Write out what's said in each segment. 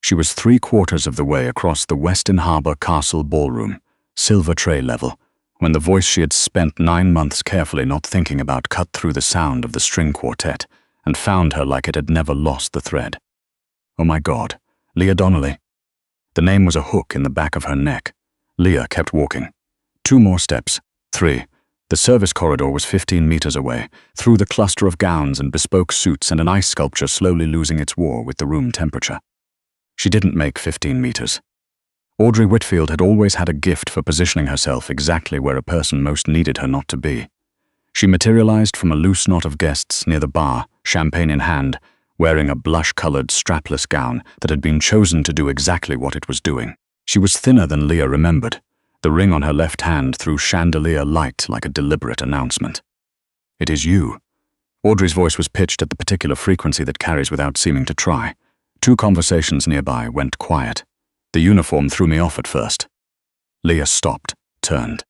She was 3/4 of the way across the Westin Harbour Castle ballroom, silver tray level, when the voice she had spent 9 months carefully not thinking about cut through the sound of the string quartet and found her like it had never lost the thread. Oh my God, Leah Donnelly. The name was a hook in the back of her neck. Leah kept walking. 2 more steps. 3. The service corridor was 15 meters away, through the cluster of gowns and bespoke suits and an ice sculpture slowly losing its war with the room temperature. She didn't make 15 meters. Audrey Whitfield had always had a gift for positioning herself exactly where a person most needed her not to be. She materialized from a loose knot of guests near the bar, champagne in hand, wearing a blush-colored strapless gown that had been chosen to do exactly what it was doing. She was thinner than Leah remembered. The ring on her left hand threw chandelier light like a deliberate announcement. "It is you." Audrey's voice was pitched at the particular frequency that carries without seeming to try. 2 conversations nearby went quiet. The uniform threw me off at first. Leah stopped, turned.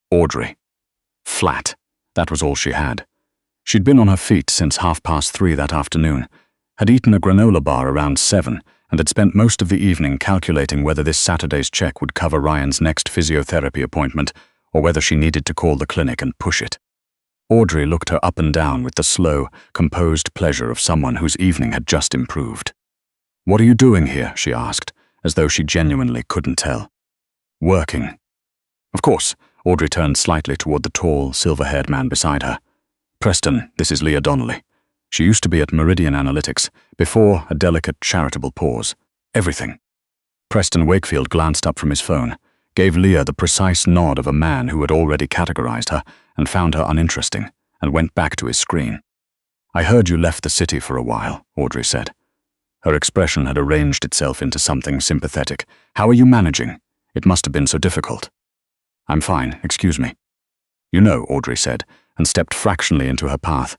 Audrey. Flat. That was all she had. She'd been on her feet since 3:30 that afternoon, had eaten a granola bar around 7, and had spent most of the evening calculating whether this Saturday's check would cover Ryan's next physiotherapy appointment or whether she needed to call the clinic and push it. Audrey looked her up and down with the slow, composed pleasure of someone whose evening had just improved. "What are you doing here?" she asked, as though she genuinely couldn't tell. "Working." "Of course." Audrey turned slightly toward the tall, silver-haired man beside her. "Preston, this is Leah Donnelly. She used to be at Meridian Analytics, before a delicate, charitable pause. Everything." Preston Wakefield glanced up from his phone, gave Leah the precise nod of a man who had already categorized her and found her uninteresting, and went back to his screen. "I heard you left the city for a while," Audrey said. Her expression had arranged itself into something sympathetic. "How are you managing? It must have been so difficult." "I'm fine, excuse me." "You know," Audrey said, and stepped fractionally into her path.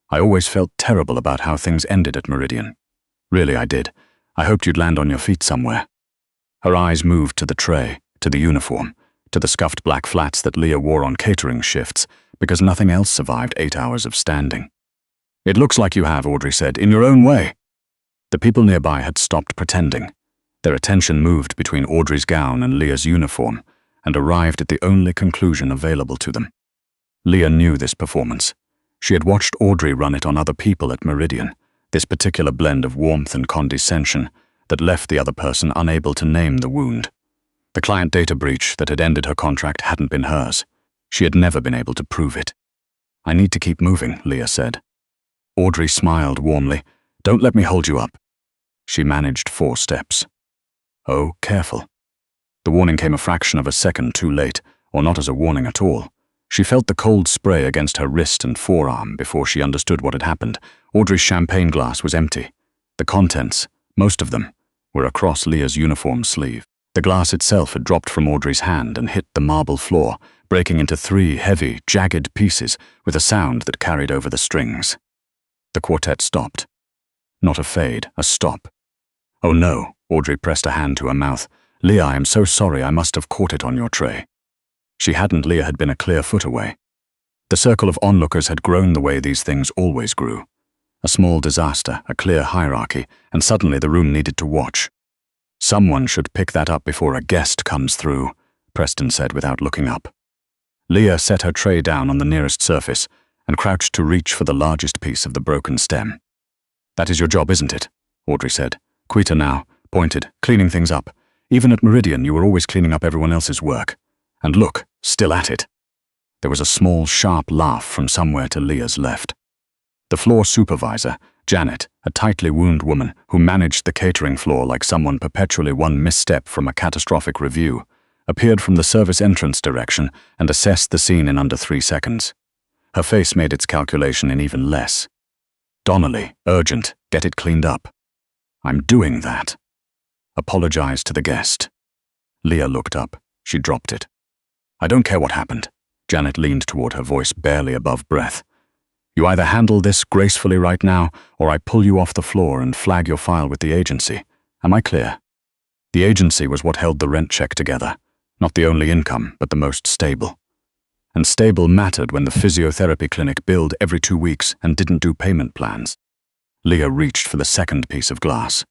"I always felt terrible about how things ended at Meridian. Really, I did. I hoped you'd land on your feet somewhere." Her eyes moved to the tray, to the uniform, to the scuffed black flats that Leah wore on catering shifts, because nothing else survived 8 hours of standing. "It looks like you have," Audrey said, "in your own way." The people nearby had stopped pretending. Their attention moved between Audrey's gown and Leah's uniform, and arrived at the only conclusion available to them. Leah knew this performance. She had watched Audrey run it on other people at Meridian, this particular blend of warmth and condescension that left the other person unable to name the wound. The client data breach that had ended her contract hadn't been hers. She had never been able to prove it. "I need to keep moving," Leah said. Audrey smiled warmly. "Don't let me hold you up." She managed 4 steps. "Oh, careful." The warning came a fraction of a second too late, or not as a warning at all. She felt the cold spray against her wrist and forearm before she understood what had happened. Audrey's champagne glass was empty. The contents, most of them, were across Leah's uniform sleeve. The glass itself had dropped from Audrey's hand and hit the marble floor, breaking into 3 heavy, jagged pieces with a sound that carried over the strings. The quartet stopped. Not a fade, a stop. "Oh no," Audrey pressed a hand to her mouth. "Leah, I am so sorry, I must have caught it on your tray." She hadn't. Leah had been a clear foot away. The circle of onlookers had grown the way these things always grew. A small disaster, a clear hierarchy, and suddenly the room needed to watch. "Someone should pick that up before a guest comes through," Preston said without looking up. Leah set her tray down on the nearest surface and crouched to reach for the largest piece of the broken stem. "That is your job, isn't it?" Audrey said. "Quita now, pointed, cleaning things up. Even at Meridian, you were always cleaning up everyone else's work. And look, still at it." There was a small, sharp laugh from somewhere to Leah's left. The floor supervisor, Janet, a tightly wound woman who managed the catering floor like someone perpetually one misstep from a catastrophic review, appeared from the service entrance direction and assessed the scene in under 3 seconds. Her face made its calculation in even less. "Donnelly, urgent, get it cleaned up." "I'm doing that." "Apologize to the guest." Leah looked up. She dropped it. "I don't care what happened." Janet leaned toward her, voice barely above breath. "You either handle this gracefully right now, or I pull you off the floor and flag your file with the agency. Am I clear?" The agency was what held the rent check together. Not the only income, but the most stable. And stable mattered when the physiotherapy clinic billed every 2 weeks and didn't do payment plans. Leah reached for the second piece of glass.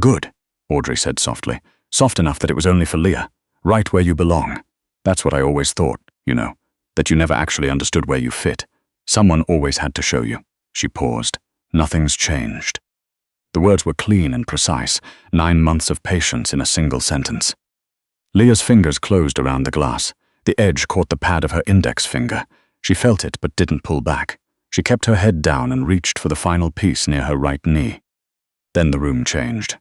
"Good," Audrey said softly. Soft enough that it was only for Leah. Right where you belong. That's what I always thought, you know, that you never actually understood where you fit. Someone always had to show you. She paused. Nothing's changed. The words were clean and precise, 9 months of patience in a single sentence. Leah's fingers closed around the glass. The edge caught the pad of her index finger. She felt it but didn't pull back. She kept her head down and reached for the final piece near her right knee. Then the room changed.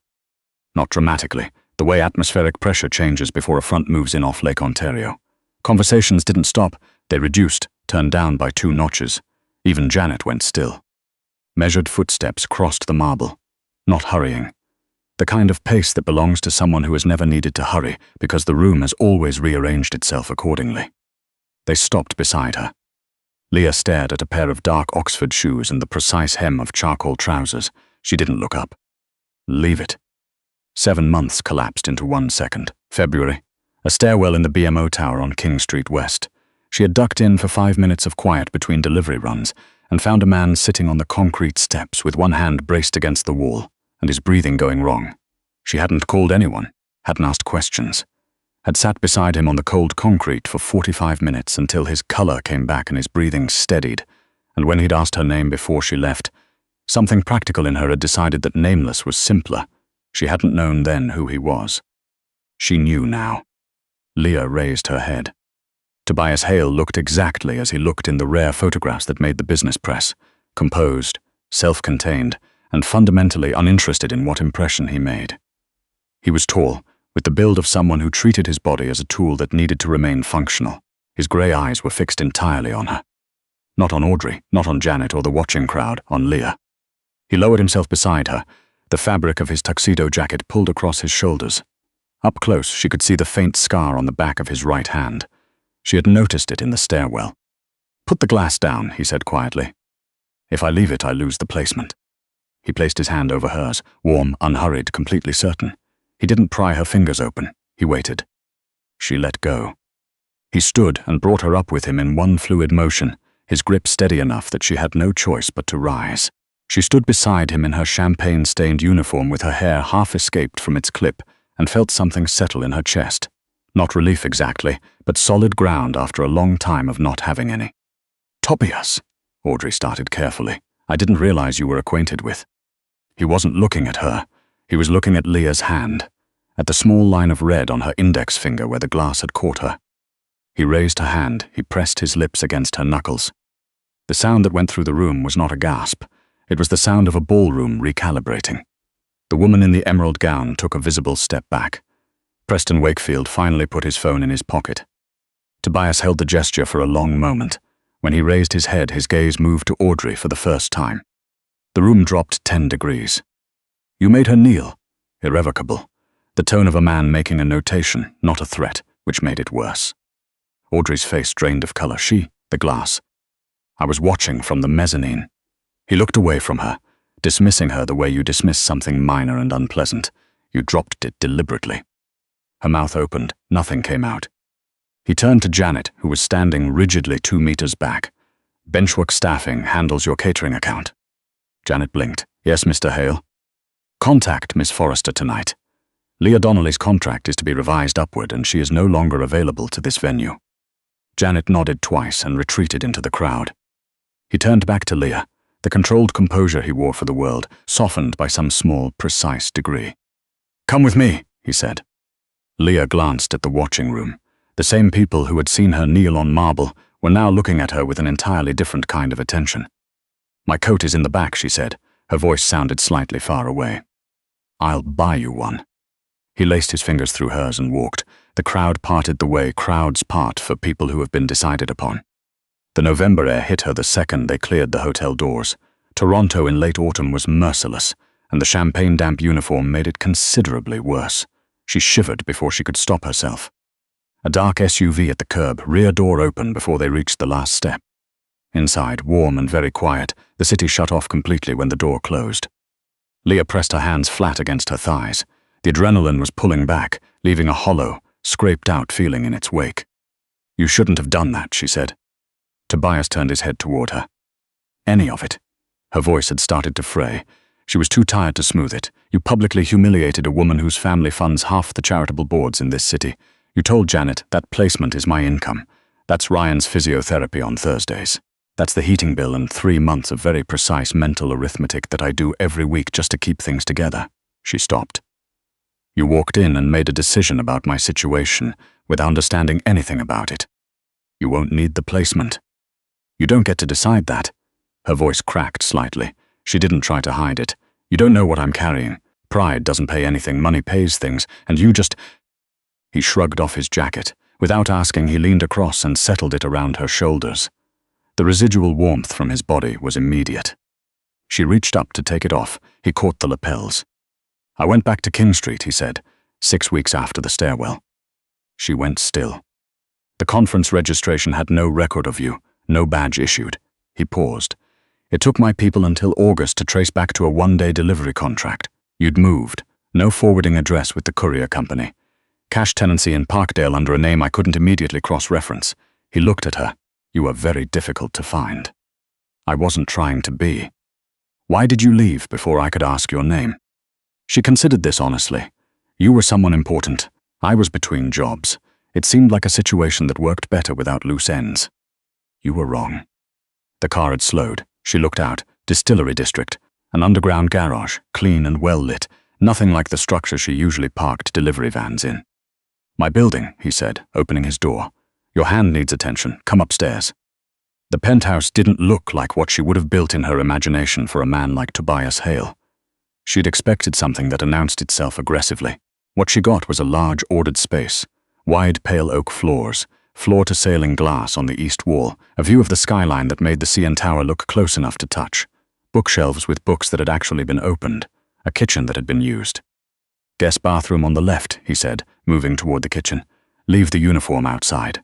Not dramatically, the way atmospheric pressure changes before a front moves in off Lake Ontario. Conversations didn't stop. They reduced, turned down by 2 notches. Even Janet went still. Measured footsteps crossed the marble. Not hurrying. The kind of pace that belongs to someone who has never needed to hurry because the room has always rearranged itself accordingly. They stopped beside her. Leah stared at a pair of dark Oxford shoes and the precise hem of charcoal trousers. She didn't look up. Leave it. 7 months collapsed into 1 second. February. A stairwell in the BMO tower on King Street West. She had ducked in for 5 minutes of quiet between delivery runs and found a man sitting on the concrete steps with one hand braced against the wall and his breathing going wrong. She hadn't called anyone, hadn't asked questions, had sat beside him on the cold concrete for 45 minutes until his color came back and his breathing steadied, and when he'd asked her name before she left, something practical in her had decided that nameless was simpler. She hadn't known then who he was. She knew now. Leah raised her head. Tobias Hale looked exactly as he looked in the rare photographs that made the business press, composed, self-contained, and fundamentally uninterested in what impression he made. He was tall, with the build of someone who treated his body as a tool that needed to remain functional. His grey eyes were fixed entirely on her. Not on Audrey, not on Janet or the watching crowd, on Leah. He lowered himself beside her, the fabric of his tuxedo jacket pulled across his shoulders. Up close, she could see the faint scar on the back of his right hand. She had noticed it in the stairwell. "Put the glass down," he said quietly. "If I leave it, I lose the placement." He placed his hand over hers, warm, unhurried, completely certain. He didn't pry her fingers open. He waited. She let go. He stood and brought her up with him in one fluid motion, his grip steady enough that she had no choice but to rise. She stood beside him in her champagne-stained uniform with her hair half escaped from its clip and felt something settle in her chest. Not relief exactly, but solid ground after a long time of not having any. "Tobias," Audrey started carefully. "I didn't realize you were acquainted with." He wasn't looking at her. He was looking at Leah's hand, at the small line of red on her index finger where the glass had caught her. He raised her hand. He pressed his lips against her knuckles. The sound that went through the room was not a gasp. It was the sound of a ballroom recalibrating. The woman in the emerald gown took a visible step back. Preston Wakefield finally put his phone in his pocket. Tobias held the gesture for a long moment. When he raised his head, his gaze moved to Audrey for the first time. The room dropped 10 degrees. "You made her kneel." Irrevocable. The tone of a man making a notation, not a threat, which made it worse. Audrey's face drained of color. The glass. "I was watching from the mezzanine." He looked away from her, dismissing her the way you dismiss something minor and unpleasant. You dropped it deliberately. Her mouth opened. Nothing came out. He turned to Janet, who was standing rigidly 2 meters back. "Benchwork Staffing handles your catering account." Janet blinked. "Yes, Mr. Hale." "Contact Miss Forrester tonight. Leah Donnelly's contract is to be revised upward and she is no longer available to this venue." Janet nodded twice and retreated into the crowd. He turned back to Leah, the controlled composure he wore for the world, softened by some small, precise degree. "Come with me," he said. Leah glanced at the watching room. The same people who had seen her kneel on marble were now looking at her with an entirely different kind of attention. "My coat is in the back," she said. Her voice sounded slightly far away. "I'll buy you one." He laced his fingers through hers and walked. The crowd parted the way crowds part for people who have been decided upon. The November air hit her the second they cleared the hotel doors. Toronto in late autumn was merciless, and the champagne-damp uniform made it considerably worse. She shivered before she could stop herself. A dark SUV at the curb, rear door open before they reached the last step. Inside, warm and very quiet, the city shut off completely when the door closed. Leah pressed her hands flat against her thighs. The adrenaline was pulling back, leaving a hollow, scraped-out feeling in its wake. "You shouldn't have done that," she said. Tobias turned his head toward her. "Any of it." Her voice had started to fray. She was too tired to smooth it. You publicly humiliated a woman whose family funds half the charitable boards in this city. You told Janet, that placement is my income. That's Ryan's physiotherapy on Thursdays. That's the heating bill and 3 months of very precise mental arithmetic that I do every week just to keep things together. She stopped. You walked in and made a decision about my situation without understanding anything about it. You won't need the placement. You don't get to decide that. Her voice cracked slightly. She didn't try to hide it. You don't know what I'm carrying. Pride doesn't pay anything, money pays things, and you just... He shrugged off his jacket. Without asking, he leaned across and settled it around her shoulders. The residual warmth from his body was immediate. She reached up to take it off. He caught the lapels. I went back to King Street, he said, 6 weeks after the stairwell. She went still. The conference registration had no record of you, no badge issued. He paused. It took my people until August to trace back to a 1-day delivery contract. You'd moved. No forwarding address with the courier company. Cash tenancy in Parkdale under a name I couldn't immediately cross-reference. He looked at her. You were very difficult to find. I wasn't trying to be. Why did you leave before I could ask your name? She considered this honestly. You were someone important. I was between jobs. It seemed like a situation that worked better without loose ends. You were wrong. The car had slowed. She looked out. Distillery district. An underground garage, clean and well lit. Nothing like the structure she usually parked delivery vans in. My building, he said, opening his door. Your hand needs attention. Come upstairs. The penthouse didn't look like what she would have built in her imagination for a man like Tobias Hale. She'd expected something that announced itself aggressively. What she got was a large, ordered space. Wide, pale oak floors. Floor-to-ceiling glass on the east wall, a view of the skyline that made the CN Tower look close enough to touch. Bookshelves with books that had actually been opened. A kitchen that had been used. Guest bathroom on the left, he said, moving toward the kitchen. Leave the uniform outside.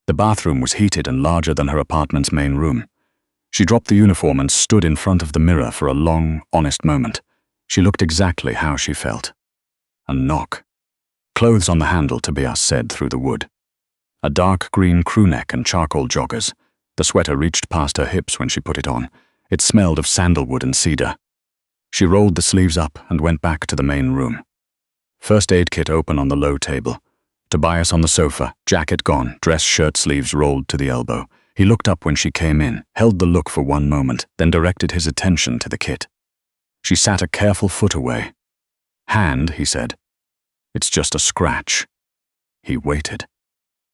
The bathroom was heated and larger than her apartment's main room. She dropped the uniform and stood in front of the mirror for a long, honest moment. She looked exactly how she felt. A knock. Clothes on the handle, Tobias said through the wood. A dark green crewneck and charcoal joggers. The sweater reached past her hips when she put it on. It smelled of sandalwood and cedar. She rolled the sleeves up and went back to the main room. First aid kit open on the low table. Tobias on the sofa, jacket gone, dress shirt sleeves rolled to the elbow. He looked up when she came in, held the look for 1 moment, then directed his attention to the kit. She sat a careful foot away. Hand, he said. It's just a scratch. He waited.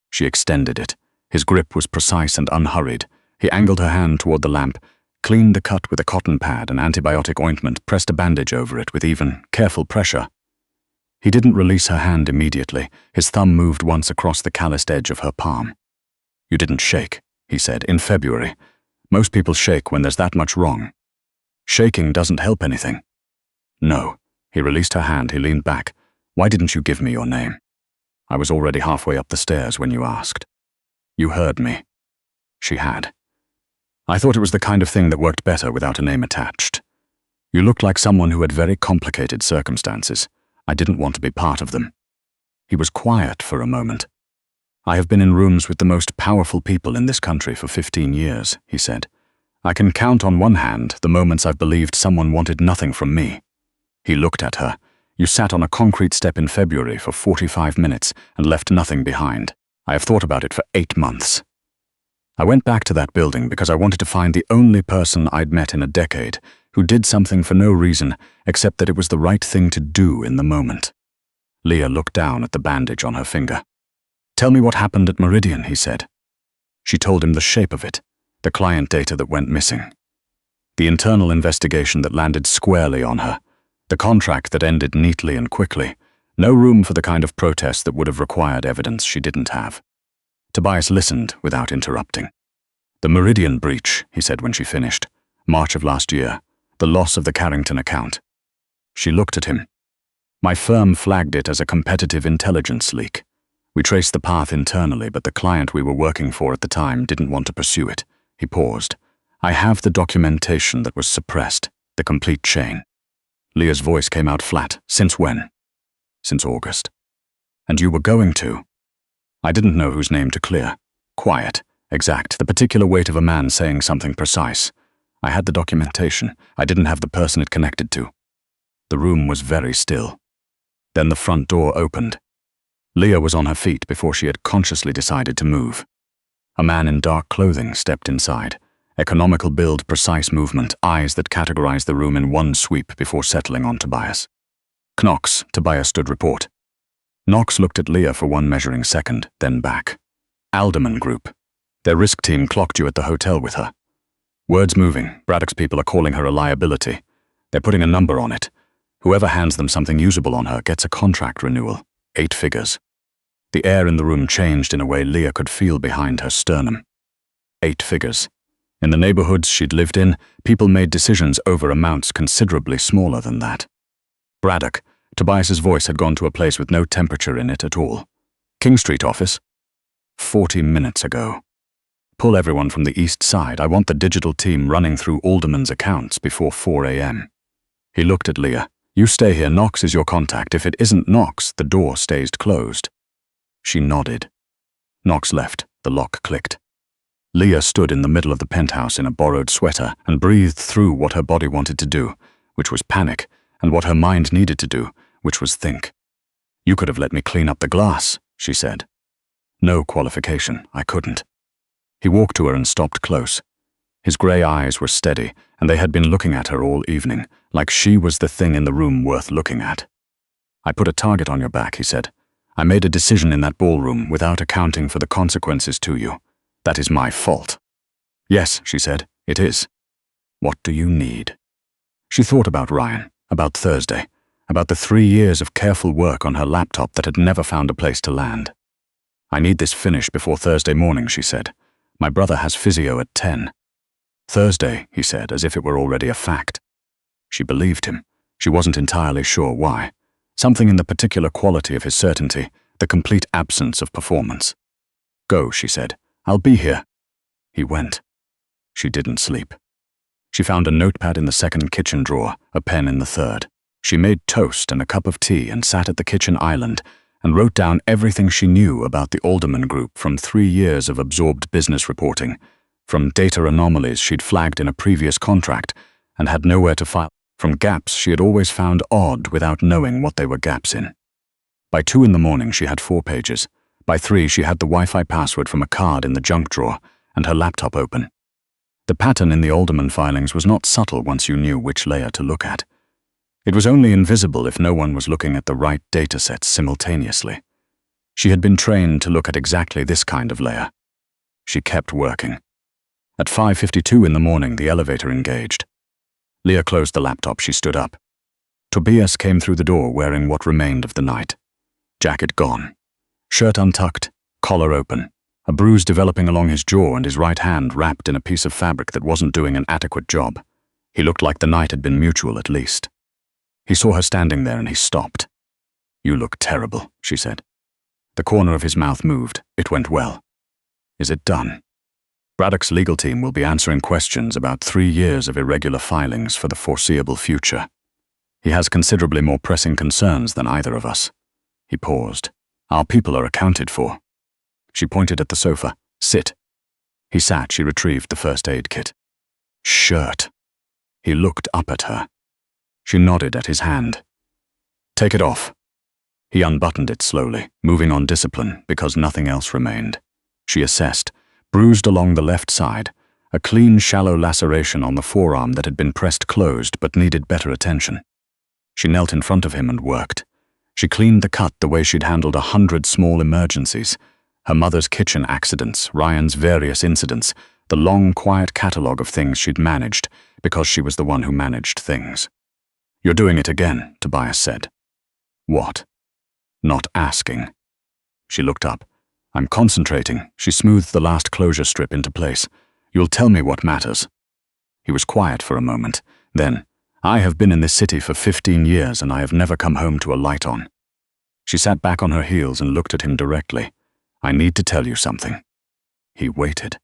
She extended it. His grip was precise and unhurried. He angled her hand toward the lamp, cleaned the cut with a cotton pad and antibiotic ointment, pressed a bandage over it with even, careful pressure. He didn't release her hand immediately. His thumb moved once across the calloused edge of her palm. You didn't shake, he said, in February. Most people shake when there's that much wrong. Shaking doesn't help anything. No. He released her hand. He leaned back. Why didn't you give me your name? I was already halfway up the stairs when you asked. You heard me. She had. I thought it was the kind of thing that worked better without a name attached. You looked like someone who had very complicated circumstances. I didn't want to be part of them. He was quiet for a moment. I have been in rooms with the most powerful people in this country for 15 years, he said. I can count on one hand the moments I've believed someone wanted nothing from me. He looked at her. You sat on a concrete step in February for 45 minutes and left nothing behind. I have thought about it for 8 months. I went back to that building because I wanted to find the only person I'd met in a decade who did something for no reason except that it was the right thing to do in the moment. Leah looked down at the bandage on her finger. Tell me what happened at Meridian, he said. She told him the shape of it, the client data that went missing. The internal investigation that landed squarely on her. The contract that ended neatly and quickly. No room for the kind of protest that would have required evidence she didn't have. Tobias listened without interrupting. The Meridian breach, he said when she finished. March of last year. The loss of the Carrington account. She looked at him. My firm flagged it as a competitive intelligence leak. We traced the path internally, but the client we were working for at the time didn't want to pursue it. He paused. I have the documentation that was suppressed, the complete chain. Leah's voice came out flat. Since when? Since August. And you were going to? I didn't know whose name to clear. Quiet, exact, the particular weight of a man saying something precise. I had the documentation. I didn't have the person it connected to. The room was very still. Then the front door opened. Leah was on her feet before she had consciously decided to move. A man in dark clothing stepped inside. Economical build, precise movement, eyes that categorized the room in one sweep before settling on Tobias. Knox, Tobias stood report. Knox looked at Leah for one measuring second, then back. Alderman Group. Their risk team clocked you at the hotel with her. Words moving. Braddock's people are calling her a liability. They're putting a number on it. Whoever hands them something usable on her gets a contract renewal. 8 figures. The air in the room changed in a way Leah could feel behind her sternum. 8 figures. In the neighborhoods she'd lived in, people made decisions over amounts considerably smaller than that. Braddock. Tobias's voice had gone to a place with no temperature in it at all. King Street office. 40 minutes ago. Pull everyone from the east side. I want the digital team running through Alderman's accounts before 4 a.m. He looked at Leah. You stay here. Knox is your contact. If it isn't Knox, the door stays closed. She nodded. Knox left. The lock clicked. Leah stood in the middle of the penthouse in a borrowed sweater and breathed through what her body wanted to do, which was panic, and what her mind needed to do, which was think. You could have let me clean up the glass, she said. No qualification. I couldn't. He walked to her and stopped close. His grey eyes were steady, and they had been looking at her all evening, like she was the thing in the room worth looking at. I put a target on your back, he said. I made a decision in that ballroom without accounting for the consequences to you. That is my fault. Yes, she said, it is. What do you need? She thought about Ryan, about Thursday, about the 3 years of careful work on her laptop that had never found a place to land. I need this finished before Thursday morning, she said. My brother has physio at 10. Thursday, he said, as if it were already a fact. She believed him. She wasn't entirely sure why. Something in the particular quality of his certainty, the complete absence of performance. Go, she said. I'll be here. He went. She didn't sleep. She found a notepad in the second kitchen drawer, a pen in the third. She made toast and a cup of tea and sat at the kitchen island and wrote down everything she knew about the Alderman Group from 3 years of absorbed business reporting, from data anomalies she'd flagged in a previous contract and had nowhere to file, from gaps she had always found odd without knowing what they were gaps in. By 2 a.m, she had 4 pages. By 3, she had the Wi-Fi password from a card in the junk drawer and her laptop open. The pattern in the Alderman filings was not subtle once you knew which layer to look at. It was only invisible if no one was looking at the right datasets simultaneously. She had been trained to look at exactly this kind of layer. She kept working. At 5:52 in the morning, the elevator engaged. Leah closed the laptop. She stood up. Tobias came through the door wearing what remained of the night. Jacket gone. Shirt untucked, collar open, a bruise developing along his jaw and his right hand wrapped in a piece of fabric that wasn't doing an adequate job. He looked like the night had been mutual at least. He saw her standing there and he stopped. You look terrible, she said. The corner of his mouth moved. It went well. Is it done? Braddock's legal team will be answering questions about 3 years of irregular filings for the foreseeable future. He has considerably more pressing concerns than either of us. He paused. Our people are accounted for. She pointed at the sofa. Sit. He sat. She retrieved the first aid kit. Shirt. He looked up at her. She nodded at his hand. Take it off. He unbuttoned it slowly, moving on discipline because nothing else remained. She assessed, bruised along the left side, a clean, shallow laceration on the forearm that had been pressed closed but needed better attention. She knelt in front of him and worked. She cleaned the cut the way she'd handled 100 small emergencies, her mother's kitchen accidents, Ryan's various incidents, the long, quiet catalogue of things she'd managed because she was the one who managed things. You're doing it again, Tobias said. What? Not asking. She looked up. I'm concentrating. She smoothed the last closure strip into place. You'll tell me what matters. He was quiet for a moment. Then, I have been in this city for 15 years and I have never come home to a light on. She sat back on her heels and looked at him directly. I need to tell you something. He waited.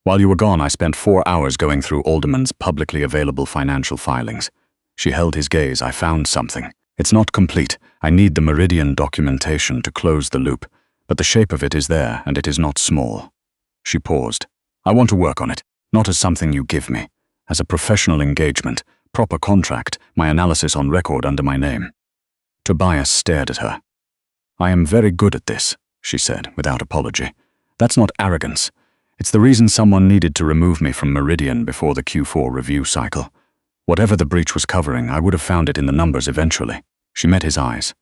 While you were gone, I spent 4 hours going through Alderman's publicly available financial filings. She held his gaze. I found something. It's not complete. I need the Meridian documentation to close the loop, but the shape of it is there and it is not small. She paused. I want to work on it, not as something you give me, as a professional engagement, proper contract, my analysis on record under my name. Tobias stared at her. "I am very good at this," she said, without apology. "That's not arrogance. It's the reason someone needed to remove me from Meridian before the Q4 review cycle. Whatever the breach was covering, I would have found it in the numbers eventually." She met his eyes.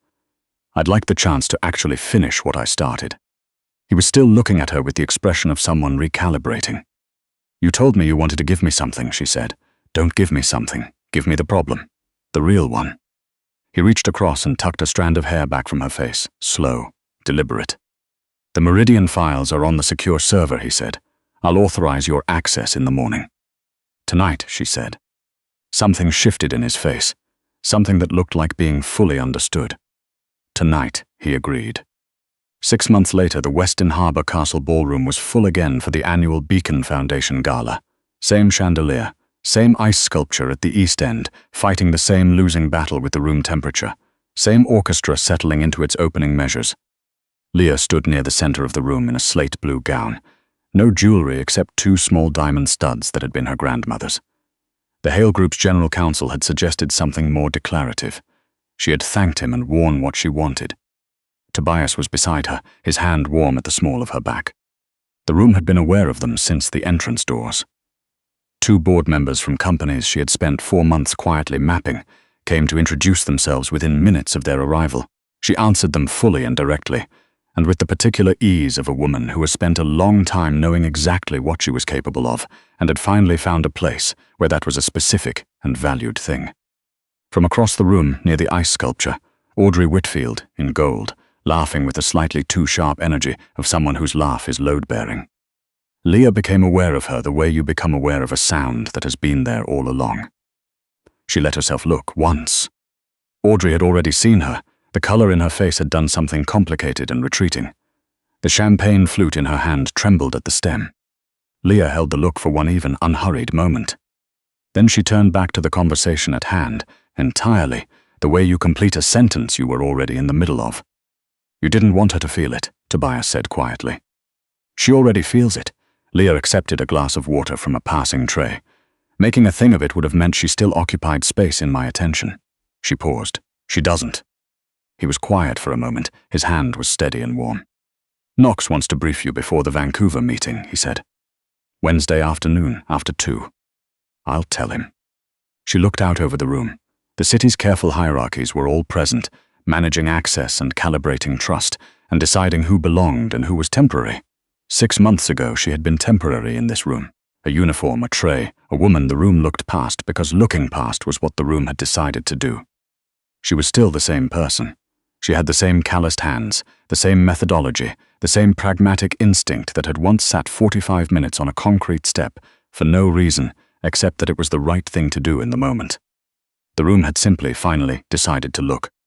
"I'd like the chance to actually finish what I started." He was still looking at her with the expression of someone recalibrating. "You told me you wanted to give me something," she said. "Don't give me something. Give me the problem. The real one." He reached across and tucked a strand of hair back from her face, slow, deliberate. "The Meridian files are on the secure server," he said. "I'll authorize your access in the morning." "Tonight," she said. Something shifted in his face, something that looked like being fully understood. "Tonight," he agreed. 6 months later, the Western Harbor Castle Ballroom was full again for the annual Beacon Foundation Gala. Same chandelier, same ice sculpture at the east end, fighting the same losing battle with the room temperature. Same orchestra settling into its opening measures. Leah stood near the center of the room in a slate blue gown. No jewelry except 2 small diamond studs that had been her grandmother's. The Hale Group's general counsel had suggested something more declarative. She had thanked him and worn what she wanted. Tobias was beside her, his hand warm at the small of her back. The room had been aware of them since the entrance doors. 2 board members from companies she had spent 4 months quietly mapping came to introduce themselves within minutes of their arrival. She answered them fully and directly, and with the particular ease of a woman who has spent a long time knowing exactly what she was capable of and had finally found a place where that was a specific and valued thing. From across the room, near the ice sculpture, Audrey Whitfield, in gold, laughing with the slightly too sharp energy of someone whose laugh is load-bearing. Leah became aware of her the way you become aware of a sound that has been there all along. She let herself look once. Audrey had already seen her. The color in her face had done something complicated and retreating. The champagne flute in her hand trembled at the stem. Leah held the look for one even unhurried moment. Then she turned back to the conversation at hand, entirely, the way you complete a sentence you were already in the middle of. "You didn't want her to feel it," Tobias said quietly. "She already feels it." Leah accepted a glass of water from a passing tray. "Making a thing of it would have meant she still occupied space in my attention." She paused. "She doesn't." He was quiet for a moment. His hand was steady and warm. "Knox wants to brief you before the Vancouver meeting," he said. "Wednesday afternoon, after 2. "I'll tell him." She looked out over the room. The city's careful hierarchies were all present, managing access and calibrating trust, and deciding who belonged and who was temporary. 6 months ago, she had been temporary in this room. A uniform, a tray, a woman the room looked past because looking past was what the room had decided to do. She was still the same person. She had the same calloused hands, the same methodology, the same pragmatic instinct that had once sat 45 minutes on a concrete step for no reason except that it was the right thing to do in the moment. The room had simply, finally, decided to look.